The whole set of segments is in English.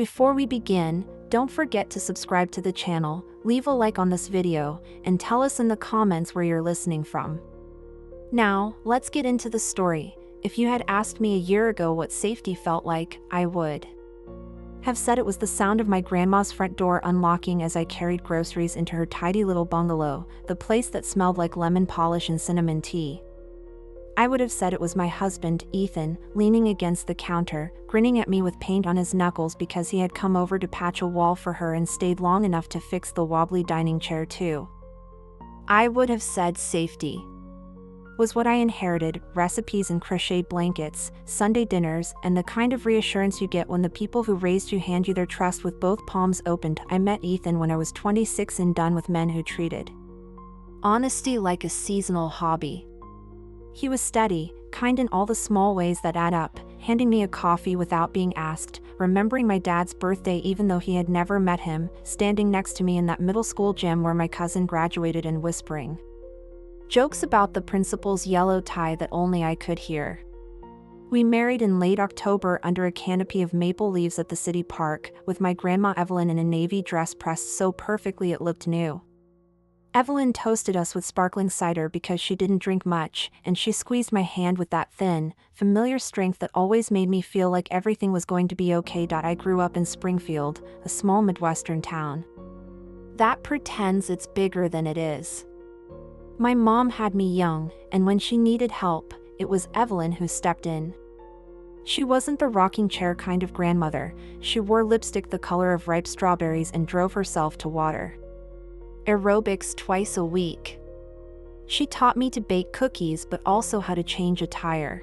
Before we begin, don't forget to subscribe to the channel, leave a like on this video, and tell us in the comments where you're listening from. Now, let's get into the story. If you had asked me a year ago what safety felt like, I would have said it was the sound of my grandma's front door unlocking as I carried groceries into her tidy little bungalow, the place that smelled like lemon polish and cinnamon tea. I would have said it was my husband, Ethan, leaning against the counter, grinning at me with paint on his knuckles because he had come over to patch a wall for her and stayed long enough to fix the wobbly dining chair too. I would have said safety was what I inherited: recipes and crocheted blankets, Sunday dinners, and the kind of reassurance you get when the people who raised you hand you their trust with both palms opened. I met Ethan when I was 26 and done with men who treated honesty like a seasonal hobby. He was steady, kind in all the small ways that add up, handing me a coffee without being asked, remembering my dad's birthday even though he had never met him, standing next to me in that middle school gym where my cousin graduated, and whispering jokes about the principal's yellow tie that only I could hear. We married in late October under a canopy of maple leaves at the city park, with my grandma Evelyn in a navy dress pressed so perfectly it looked new. Evelyn toasted us with sparkling cider because she didn't drink much, and she squeezed my hand with that thin, familiar strength that always made me feel like everything was going to be okay. I grew up in Springfield, a small Midwestern town that pretends it's bigger than it is. My mom had me young, and when she needed help, it was Evelyn who stepped in. She wasn't the rocking chair kind of grandmother. She wore lipstick the color of ripe strawberries and drove herself to water aerobics twice a week. She taught me to bake cookies but also how to change a tire.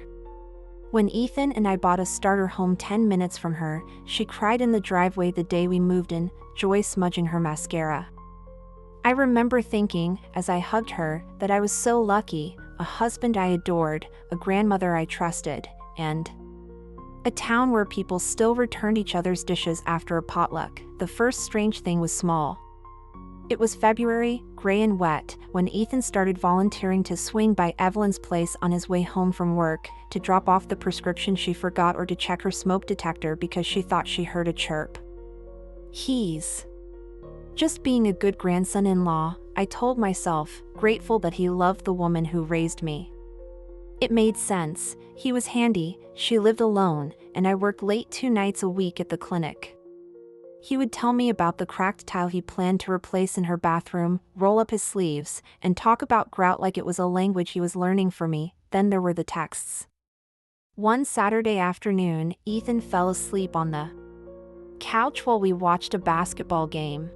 When Ethan and I bought a starter home 10 minutes from her, she cried in the driveway the day we moved in, joy smudging her mascara. I remember thinking, as I hugged her, that I was so lucky: a husband I adored, a grandmother I trusted, and a town where people still returned each other's dishes after a potluck. The first strange thing was small. It was February, gray and wet, when Ethan started volunteering to swing by Evelyn's place on his way home from work, to drop off the prescription she forgot or to check her smoke detector because she thought she heard a chirp. He's just being a good grandson-in-law, I told myself, grateful that he loved the woman who raised me. It made sense. He was handy, she lived alone, and I worked late 2 nights a week at the clinic. He would tell me about the cracked tile he planned to replace in her bathroom, roll up his sleeves, and talk about grout like it was a language he was learning for me. Then there were the texts. One Saturday afternoon, Ethan fell asleep on the couch while we watched a basketball game.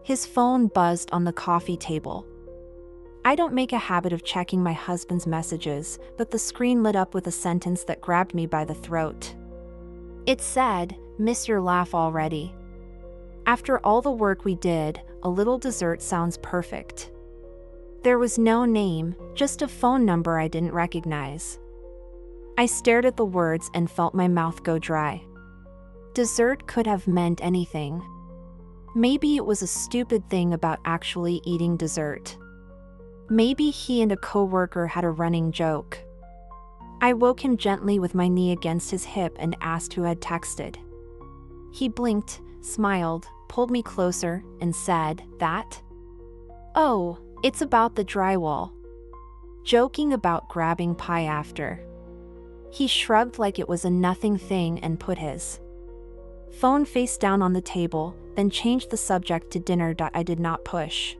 His phone buzzed on the coffee table. I don't make a habit of checking my husband's messages, but the screen lit up with a sentence that grabbed me by the throat. It said, "Miss your laugh already. After all the work we did, a little dessert sounds perfect." There was no name, just a phone number I didn't recognize. I stared at the words and felt my mouth go dry. Dessert could have meant anything. Maybe it was a stupid thing about actually eating dessert. Maybe he and a coworker had a running joke. I woke him gently with my knee against his hip and asked who had texted. He blinked, smiled, pulled me closer, and said, "That? Oh, it's about the drywall. Joking about grabbing pie after." He shrugged like it was a nothing thing and put his phone face down on the table, then changed the subject to dinner. I did not push.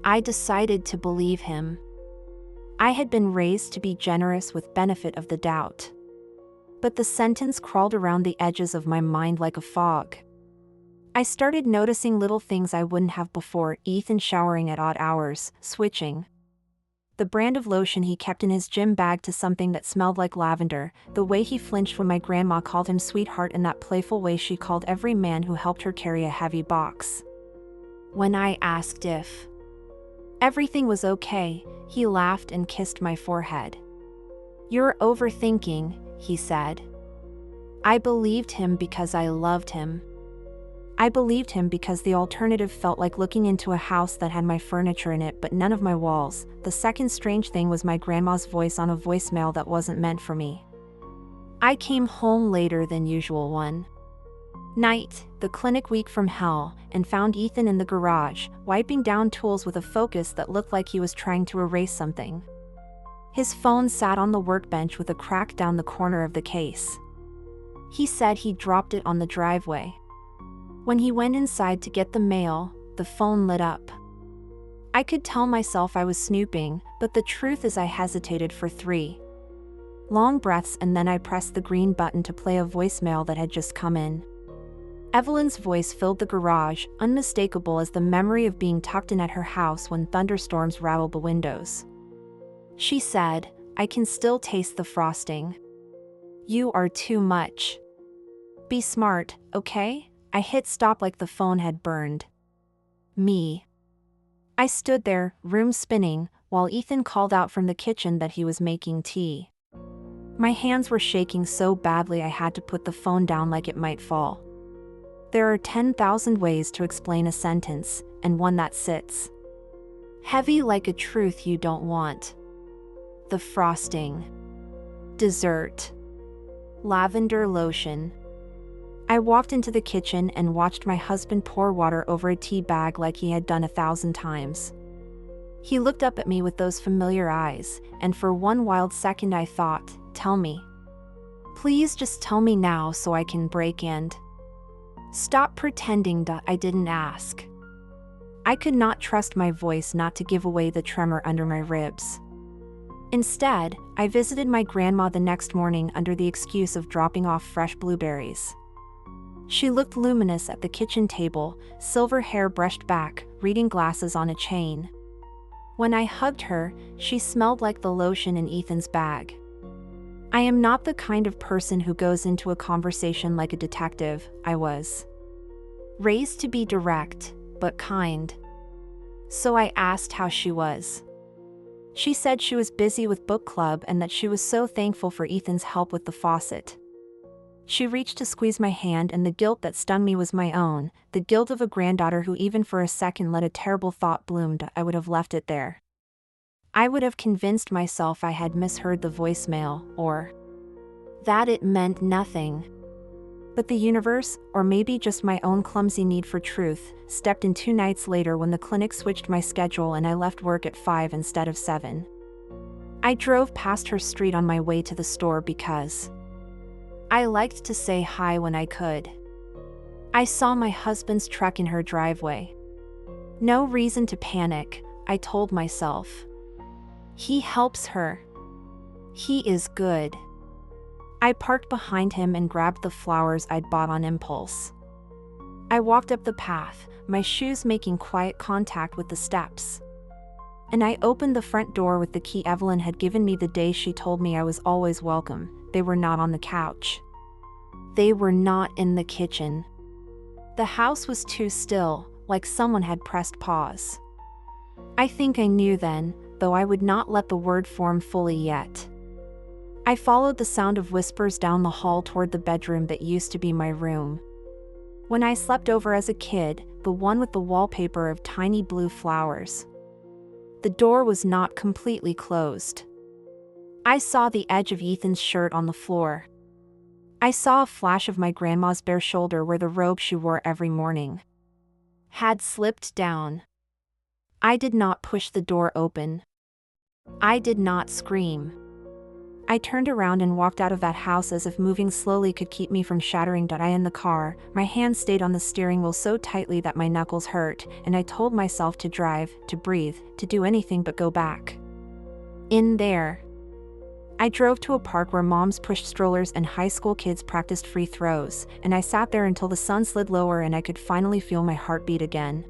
I decided to believe him. I had been raised to be generous with benefit of the doubt. But the sentence crawled around the edges of my mind like a fog. I started noticing little things I wouldn't have before: Ethan showering at odd hours, switching the brand of lotion he kept in his gym bag to something that smelled like lavender, the way he flinched when my grandma called him sweetheart in that playful way she called every man who helped her carry a heavy box. When I asked if everything was okay, he laughed and kissed my forehead. "You're overthinking," he said. I believed him because I loved him. I believed him because the alternative felt like looking into a house that had my furniture in it but none of my walls. The second strange thing was my grandma's voice on a voicemail that wasn't meant for me. I came home later than usual one Night, the clinic week from hell, and found Ethan in the garage, wiping down tools with a focus that looked like he was trying to erase something. His phone sat on the workbench with a crack down the corner of the case. He said he dropped it on the driveway. When he went inside to get the mail, the phone lit up. I could tell myself I was snooping, but the truth is I hesitated for 3 long breaths and then I pressed the green button to play a voicemail that had just come in. Evelyn's voice filled the garage, unmistakable as the memory of being tucked in at her house when thunderstorms rattled the windows. She said, "I can still taste the frosting. You are too much. Be smart, okay?" I hit stop like the phone had burned me. I stood there, room spinning, while Ethan called out from the kitchen that he was making tea. My hands were shaking so badly I had to put the phone down like it might fall. There are 10,000 ways to explain a sentence, and one that sits heavy like a truth you don't want. The frosting. Dessert. Lavender lotion. I walked into the kitchen and watched my husband pour water over a tea bag like he had done 1,000 times. He looked up at me with those familiar eyes, and for one wild second I thought, "Tell me. Please just tell me now so I can break and stop pretending that I didn't ask." I could not trust my voice not to give away the tremor under my ribs. Instead, I visited my grandma the next morning under the excuse of dropping off fresh blueberries. She looked luminous at the kitchen table, silver hair brushed back, reading glasses on a chain. When I hugged her, she smelled like the lotion in Ethan's bag. I am not the kind of person who goes into a conversation like a detective. I was raised to be direct, but kind. So I asked how she was. She said she was busy with book club and that she was so thankful for Ethan's help with the faucet. She reached to squeeze my hand and the guilt that stung me was my own, the guilt of a granddaughter who even for a second let a terrible thought bloom. I would have left it there. I would have convinced myself I had misheard the voicemail, or that it meant nothing. But the universe, or maybe just my own clumsy need for truth, stepped in 2 nights later when the clinic switched my schedule and I left work at 5 instead of 7. I drove past her street on my way to the store because I liked to say hi when I could. I saw my husband's truck in her driveway. No reason to panic, I told myself. He helps her. He is good. I parked behind him and grabbed the flowers I'd bought on impulse. I walked up the path, my shoes making quiet contact with the steps. And I opened the front door with the key Evelyn had given me the day she told me I was always welcome. They were not on the couch. They were not in the kitchen. The house was too still, like someone had pressed pause. I think I knew then, though I would not let the word form fully yet. I followed the sound of whispers down the hall toward the bedroom that used to be my room. When I slept over as a kid, the one with the wallpaper of tiny blue flowers. The door was not completely closed. I saw the edge of Ethan's shirt on the floor. I saw a flash of my grandma's bare shoulder where the robe she wore every morning had slipped down. I did not push the door open. I did not scream. I turned around and walked out of that house as if moving slowly could keep me from shattering. I in the car, my hand stayed on the steering wheel so tightly that my knuckles hurt, and I told myself to drive, to breathe, to do anything but go back in there. I drove to a park where moms pushed strollers and high school kids practiced free throws, and I sat there until the sun slid lower and I could finally feel my heart beat again.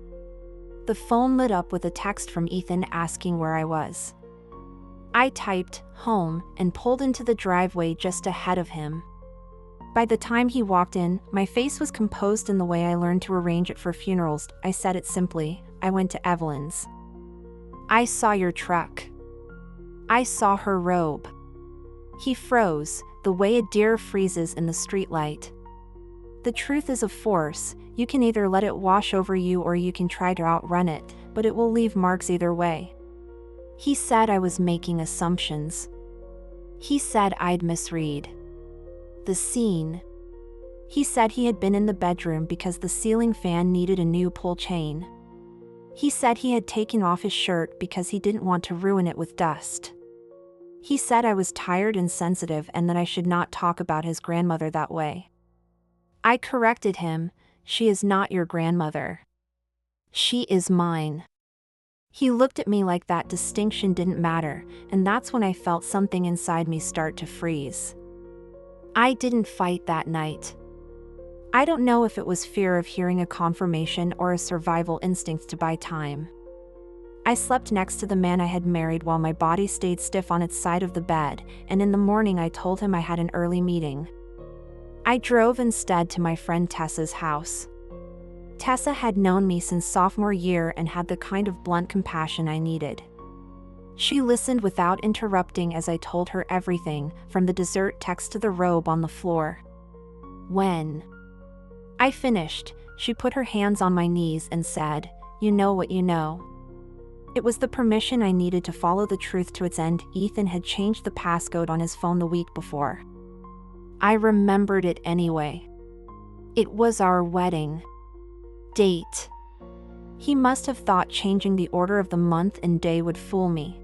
The phone lit up with a text from Ethan asking where I was. I typed, "home," and pulled into the driveway just ahead of him. By the time he walked in, my face was composed in the way I learned to arrange it for funerals. I said it simply, "I went to Evelyn's. I saw your truck. I saw her robe." He froze, the way a deer freezes in the streetlight. The truth is a force. You can either let it wash over you or you can try to outrun it, but it will leave marks either way. He said I was making assumptions. He said I'd misread the scene. He said he had been in the bedroom because the ceiling fan needed a new pull chain. He said he had taken off his shirt because he didn't want to ruin it with dust. He said I was tired and sensitive and that I should not talk about his grandmother that way. I corrected him, "She is not your grandmother. She is mine." He looked at me like that distinction didn't matter, and that's when I felt something inside me start to freeze. I didn't fight that night. I don't know if it was fear of hearing a confirmation or a survival instinct to buy time. I slept next to the man I had married while my body stayed stiff on its side of the bed, and in the morning I told him I had an early meeting. I drove instead to my friend Tessa's house. Tessa had known me since sophomore year and had the kind of blunt compassion I needed. She listened without interrupting as I told her everything, from the dessert text to the robe on the floor. When I finished, she put her hands on my knees and said, "You know what you know." It was the permission I needed to follow the truth to its end. Ethan had changed the passcode on his phone the week before. I remembered it anyway. It was our wedding date. He must have thought changing the order of the month and day would fool me.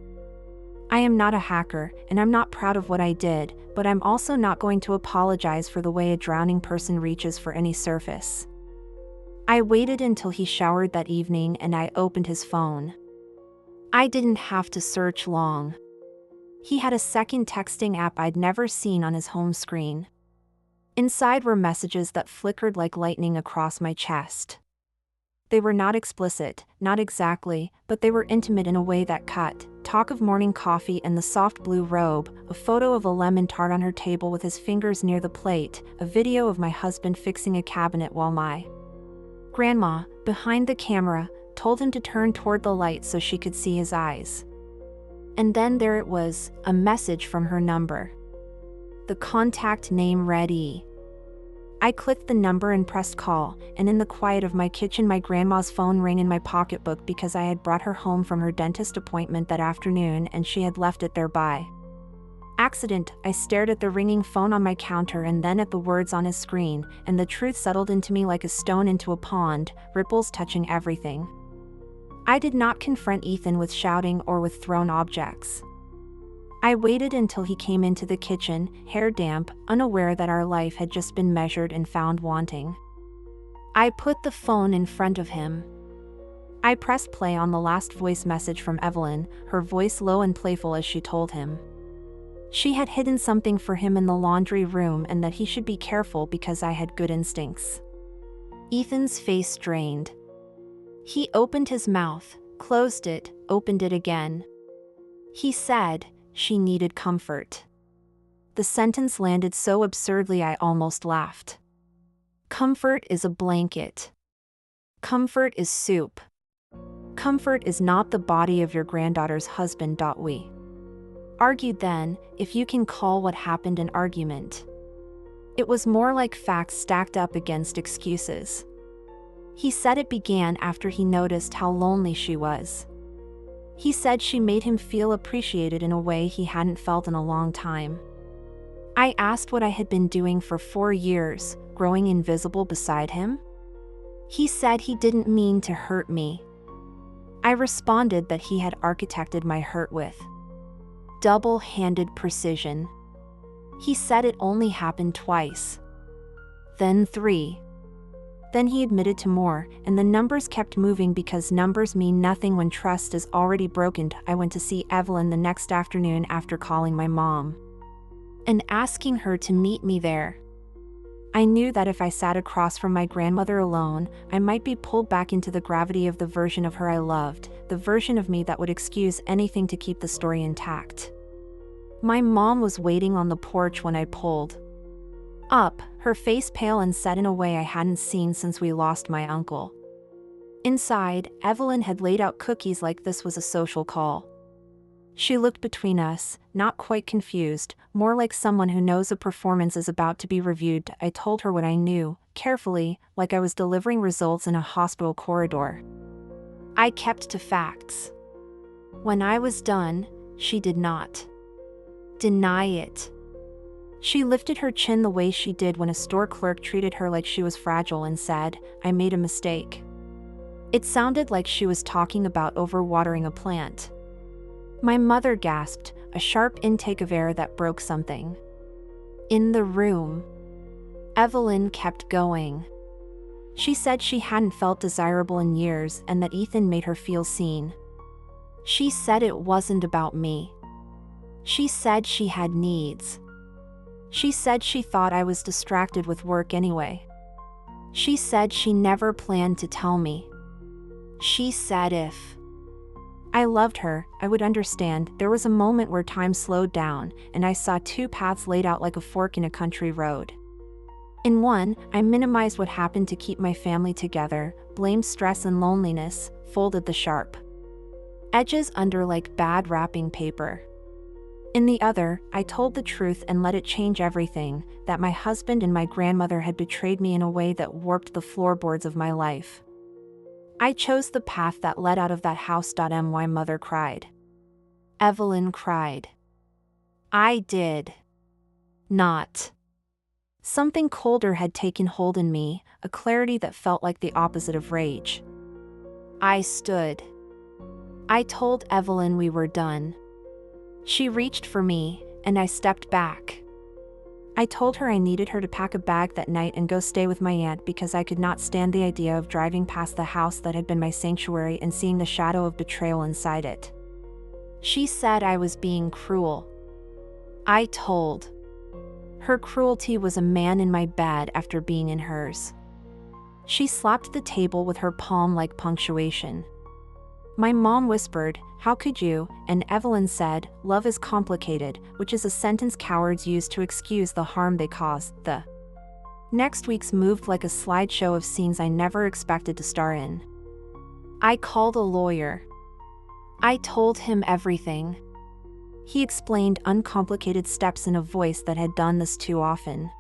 I am not a hacker, and I'm not proud of what I did, but I'm also not going to apologize for the way a drowning person reaches for any surface. I waited until he showered that evening and I opened his phone. I didn't have to search long. He had a second texting app I'd never seen on his home screen. Inside were messages that flickered like lightning across my chest. They were not explicit, not exactly, but they were intimate in a way that cut. Talk of morning coffee and the soft blue robe, a photo of a lemon tart on her table with his fingers near the plate, a video of my husband fixing a cabinet while my grandma, behind the camera, told him to turn toward the light so she could see his eyes. And then there it was, a message from her number. The contact name read E. I clicked the number and pressed call, and in the quiet of my kitchen my grandma's phone rang in my pocketbook because I had brought her home from her dentist appointment that afternoon and she had left it there by accident. I stared at the ringing phone on my counter and then at the words on his screen, and the truth settled into me like a stone into a pond, ripples touching everything. I did not confront Ethan with shouting or with thrown objects. I waited until he came into the kitchen, hair damp, unaware that our life had just been measured and found wanting. I put the phone in front of him. I pressed play on the last voice message from Evelyn, her voice low and playful as she told him she had hidden something for him in the laundry room and that he should be careful because I had good instincts. Ethan's face drained. He opened his mouth, closed it, opened it again. He said, "She needed comfort." The sentence landed so absurdly I almost laughed. Comfort is a blanket. Comfort is soup. Comfort is not the body of your granddaughter's husband. We argued then, if you can call what happened an argument. It was more like facts stacked up against excuses. He said it began after he noticed how lonely she was. He said she made him feel appreciated in a way he hadn't felt in a long time. I asked what I had been doing for 4 years, growing invisible beside him. He said he didn't mean to hurt me. I responded that he had architected my hurt with double-handed precision. He said it only happened twice. Then 3. Then he admitted to more, and the numbers kept moving because numbers mean nothing when trust is already broken. I went to see Evelyn the next afternoon after calling my mom and asking her to meet me there. I knew that if I sat across from my grandmother alone, I might be pulled back into the gravity of the version of her I loved, the version of me that would excuse anything to keep the story intact. My mom was waiting on the porch when I pulled up, her face pale and set in a way I hadn't seen since we lost my uncle. Inside, Evelyn had laid out cookies like this was a social call. She looked between us, not quite confused, more like someone who knows a performance is about to be reviewed. I told her what I knew, carefully, like I was delivering results in a hospital corridor. I kept to facts. When I was done, she did not deny it. She lifted her chin the way she did when a store clerk treated her like she was fragile and said, "I made a mistake." It sounded like she was talking about overwatering a plant. My mother gasped, a sharp intake of air that broke something in the room. Evelyn kept going. She said she hadn't felt desirable in years and that Ethan made her feel seen. She said it wasn't about me. She said she had needs. She said she thought I was distracted with work anyway. She said she never planned to tell me. She said if I loved her, I would understand. There was a moment where time slowed down, and I saw two paths laid out like a fork in a country road. In one, I minimized what happened to keep my family together, blamed stress and loneliness, folded the sharp edges under like bad wrapping paper. In the other, I told the truth and let it change everything, that my husband and my grandmother had betrayed me in a way that warped the floorboards of my life. I chose the path that led out of that house. My mother cried. Evelyn cried. I did not. Something colder had taken hold in me, a clarity that felt like the opposite of rage. I stood. I told Evelyn we were done. She reached for me, and I stepped back. I told her I needed her to pack a bag that night and go stay with my aunt because I could not stand the idea of driving past the house that had been my sanctuary and seeing the shadow of betrayal inside it. She said I was being cruel. I told her cruelty was a man in my bed after being in hers. She slapped the table with her palm like punctuation. My mom whispered, "How could you?" And Evelyn said, "Love is complicated," which is a sentence cowards use to excuse the harm they cause. The next weeks moved like a slideshow of scenes I never expected to star in. I called a lawyer. I told him everything. He explained uncomplicated steps in a voice that had done this too often.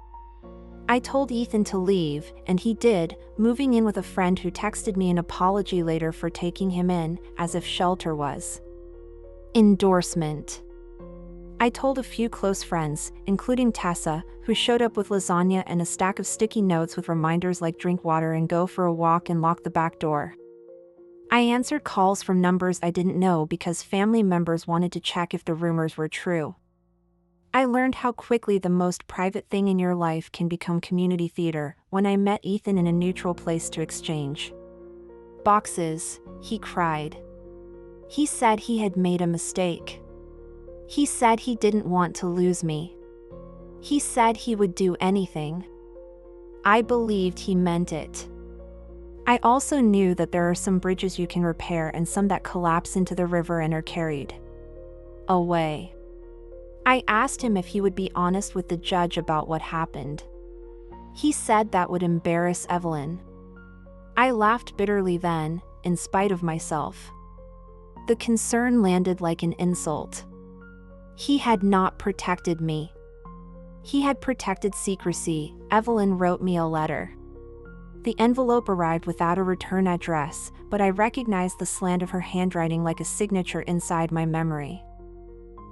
I told Ethan to leave, and he did, moving in with a friend who texted me an apology later for taking him in, as if shelter was endorsement. I told a few close friends, including Tessa, who showed up with lasagna and a stack of sticky notes with reminders like drink water and go for a walk and lock the back door. I answered calls from numbers I didn't know because family members wanted to check if the rumors were true. I learned how quickly the most private thing in your life can become community theater when I met Ethan in a neutral place to exchange boxes. He cried. He said he had made a mistake. He said he didn't want to lose me. He said he would do anything. I believed he meant it. I also knew that there are some bridges you can repair and some that collapse into the river and are carried away. I asked him if he would be honest with the judge about what happened. He said that would embarrass Evelyn. I laughed bitterly then, in spite of myself. The concern landed like an insult. He had not protected me. He had protected secrecy. Evelyn wrote me a letter. The envelope arrived without a return address, but I recognized the slant of her handwriting like a signature inside my memory.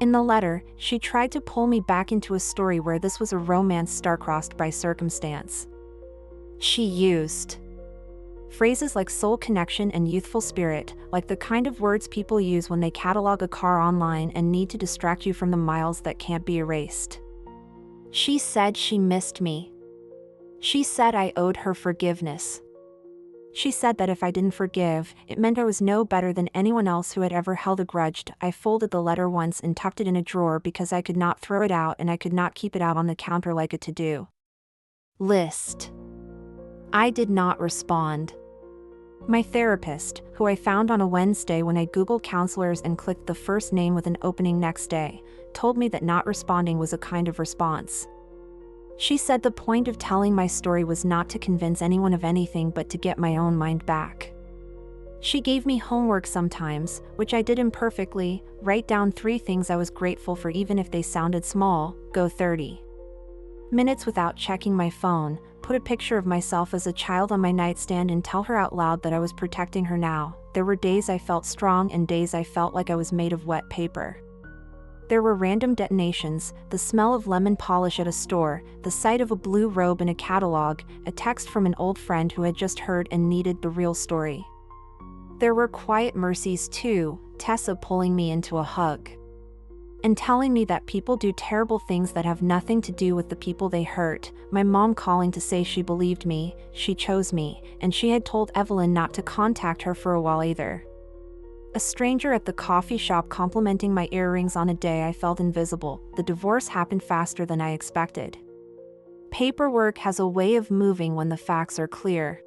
In the letter, she tried to pull me back into a story where this was a romance star-crossed by circumstance. She used phrases like soul connection and youthful spirit, like the kind of words people use when they catalog a car online and need to distract you from the miles that can't be erased. She said she missed me. She said I owed her forgiveness. She said that if I didn't forgive, it meant I was no better than anyone else who had ever held a grudge. I folded the letter once and tucked it in a drawer because I could not throw it out and I could not keep it out on the counter like a to-do list. I did not respond. My therapist, who I found on a Wednesday when I Googled counselors and clicked the first name with an opening next day, told me that not responding was a kind of response. She said the point of telling my story was not to convince anyone of anything but to get my own mind back. She gave me homework sometimes, which I did imperfectly, write down 3 things I was grateful for even if they sounded small, go 30 minutes without checking my phone, put a picture of myself as a child on my nightstand and tell her out loud that I was protecting her now. There were days I felt strong and days I felt like I was made of wet paper. There were random detonations, the smell of lemon polish at a store, the sight of a blue robe in a catalog, a text from an old friend who had just heard and needed the real story. There were quiet mercies too, Tessa pulling me into a hug and telling me that people do terrible things that have nothing to do with the people they hurt, my mom calling to say she believed me, she chose me, and she had told Evelyn not to contact her for a while either. A stranger at the coffee shop complimenting my earrings on a day I felt invisible. The divorce happened faster than I expected. Paperwork has a way of moving when the facts are clear.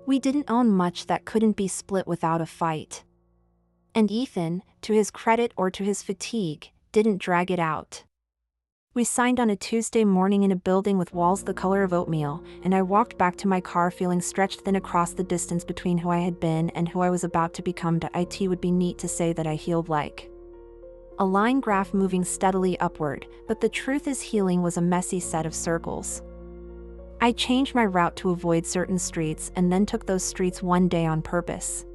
We didn't own much that couldn't be split without a fight. And Ethan, to his credit or to his fatigue, didn't drag it out. We signed on a Tuesday morning in a building with walls the color of oatmeal, and I walked back to my car feeling stretched thin across the distance between who I had been and who I was about to become. It would be neat to say that I healed like a line graph moving steadily upward, but the truth is healing was a messy set of circles. I changed my route to avoid certain streets and then took those streets one day on purpose.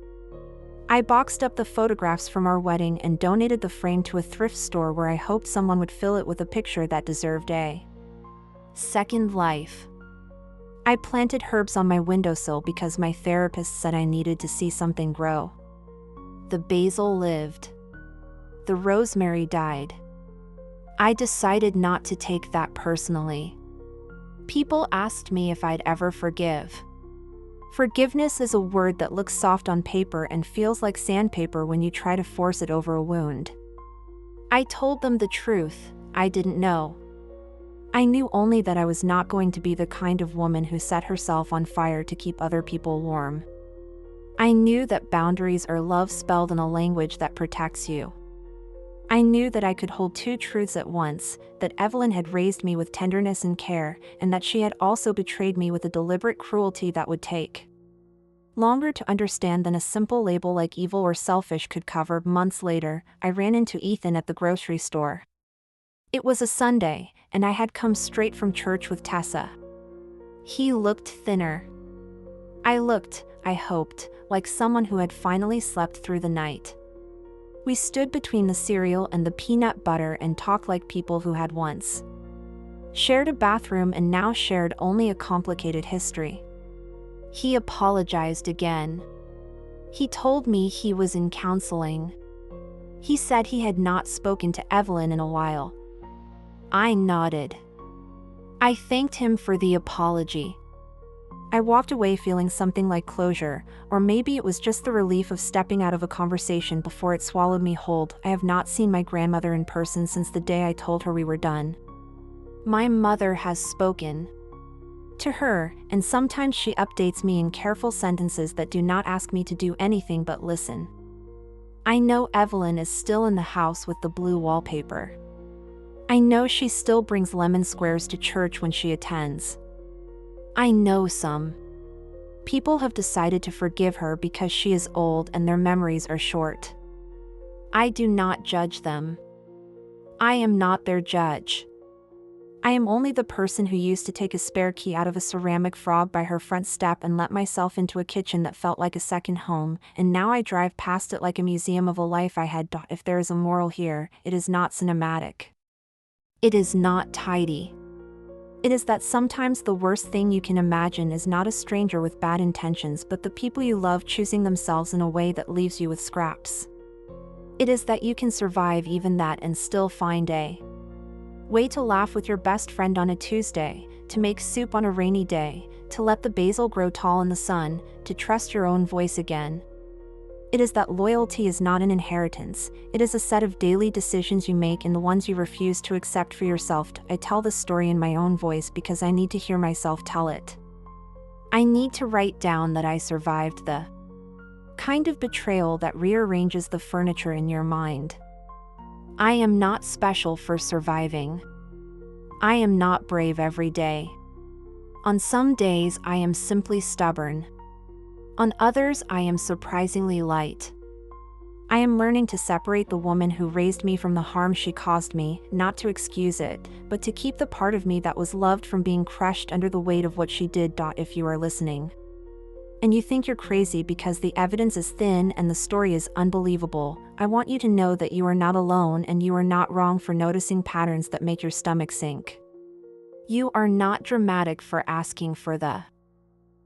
I boxed up the photographs from our wedding and donated the frame to a thrift store where I hoped someone would fill it with a picture that deserved a second life. I planted herbs on my windowsill because my therapist said I needed to see something grow. The basil lived. The rosemary died. I decided not to take that personally. People asked me if I'd ever forgive. Forgiveness is a word that looks soft on paper and feels like sandpaper when you try to force it over a wound. I told them the truth, I didn't know. I knew only that I was not going to be the kind of woman who set herself on fire to keep other people warm. I knew that boundaries are love spelled in a language that protects you. I knew that I could hold two truths at once, that Evelyn had raised me with tenderness and care, and that she had also betrayed me with a deliberate cruelty that would take longer to understand than a simple label like evil or selfish could cover. Months later, I ran into Ethan at the grocery store. It was a Sunday, and I had come straight from church with Tessa. He looked thinner. I looked, I hoped, like someone who had finally slept through the night. We stood between the cereal and the peanut butter and talked like people who had once shared a bathroom and now shared only a complicated history. He apologized again. He told me he was in counseling. He said he had not spoken to Evelyn in a while. I nodded. I thanked him for the apology. I walked away feeling something like closure, or maybe it was just the relief of stepping out of a conversation before it swallowed me whole. I have not seen my grandmother in person since the day I told her we were done. My mother has spoken to her, and sometimes she updates me in careful sentences that do not ask me to do anything but listen. I know Evelyn is still in the house with the blue wallpaper. I know she still brings lemon squares to church when she attends. I know some people have decided to forgive her because she is old and their memories are short. I do not judge them. I am not their judge. I am only the person who used to take a spare key out of a ceramic frog by her front step and let myself into a kitchen that felt like a second home, and now I drive past it like a museum of a life I had. If there is a moral here, it is not cinematic. It is not tidy. It is that sometimes the worst thing you can imagine is not a stranger with bad intentions but the people you love choosing themselves in a way that leaves you with scraps. It is that you can survive even that and still find a way to laugh with your best friend on a Tuesday, to make soup on a rainy day, to let the basil grow tall in the sun, to trust your own voice again. It is that loyalty is not an inheritance, it is a set of daily decisions you make and the ones you refuse to accept for yourself. I tell this story in my own voice because I need to hear myself tell it. I need to write down that I survived the kind of betrayal that rearranges the furniture in your mind. I am not special for surviving. I am not brave every day. On some days I am simply stubborn. On others, I am surprisingly light. I am learning to separate the woman who raised me from the harm she caused me, not to excuse it, but to keep the part of me that was loved from being crushed under the weight of what she did. If you are listening, and you think you're crazy because the evidence is thin and the story is unbelievable, I want you to know that you are not alone and you are not wrong for noticing patterns that make your stomach sink. You are not dramatic for asking for the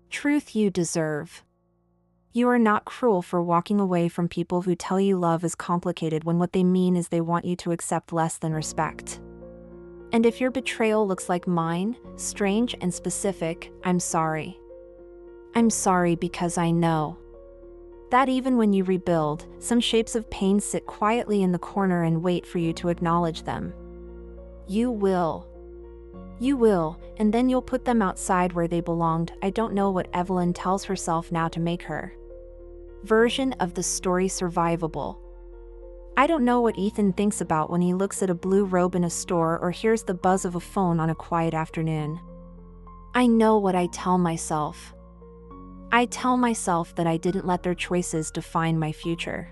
truth you deserve. You are not cruel for walking away from people who tell you love is complicated when what they mean is they want you to accept less than respect. And if your betrayal looks like mine, strange and specific, I'm sorry. I'm sorry because I know that even when you rebuild, some shapes of pain sit quietly in the corner and wait for you to acknowledge them. You will. You will, and then you'll put them outside where they belonged. I don't know what Evelyn tells herself now to make her version of the story survivable. I don't know what Ethan thinks about when he looks at a blue robe in a store or hears the buzz of a phone on a quiet afternoon. I know what I tell myself. I tell myself that I didn't let their choices define my future.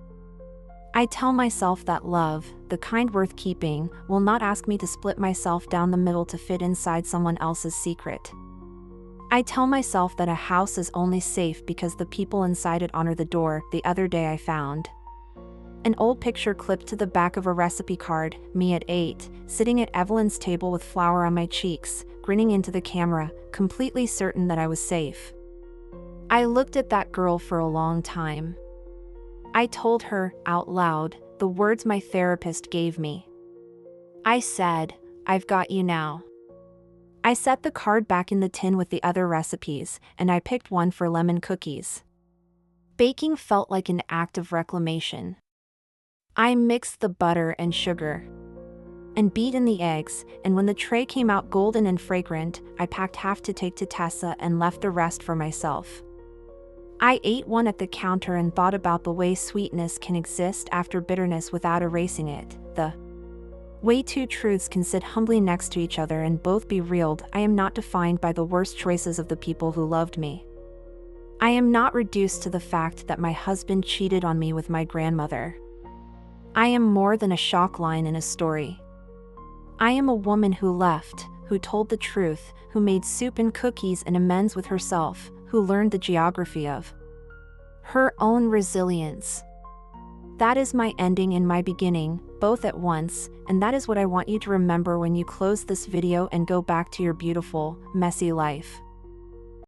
I tell myself that love, the kind worth keeping, will not ask me to split myself down the middle to fit inside someone else's secret. I tell myself that a house is only safe because the people inside it honor the door. The other day I found an old picture clipped to the back of a recipe card, me at 8, sitting at Evelyn's table with flour on my cheeks, grinning into the camera, completely certain that I was safe. I looked at that girl for a long time. I told her, out loud, the words my therapist gave me. I said, "I've got you now." I set the card back in the tin with the other recipes, and I picked one for lemon cookies. Baking felt like an act of reclamation. I mixed the butter and sugar and beat in the eggs, and when the tray came out golden and fragrant, I packed half to take to Tessa and left the rest for myself. I ate one at the counter and thought about the way sweetness can exist after bitterness without erasing it, the way two truths can sit humbly next to each other and both be real. I am not defined by the worst choices of the people who loved me. I am not reduced to the fact that my husband cheated on me with my grandmother. I am more than a shock line in a story. I am a woman who left, who told the truth, who made soup and cookies and amends with herself, who learned the geography of her own resilience. That is my ending and my beginning, both at once, and that is what I want you to remember when you close this video and go back to your beautiful, messy life.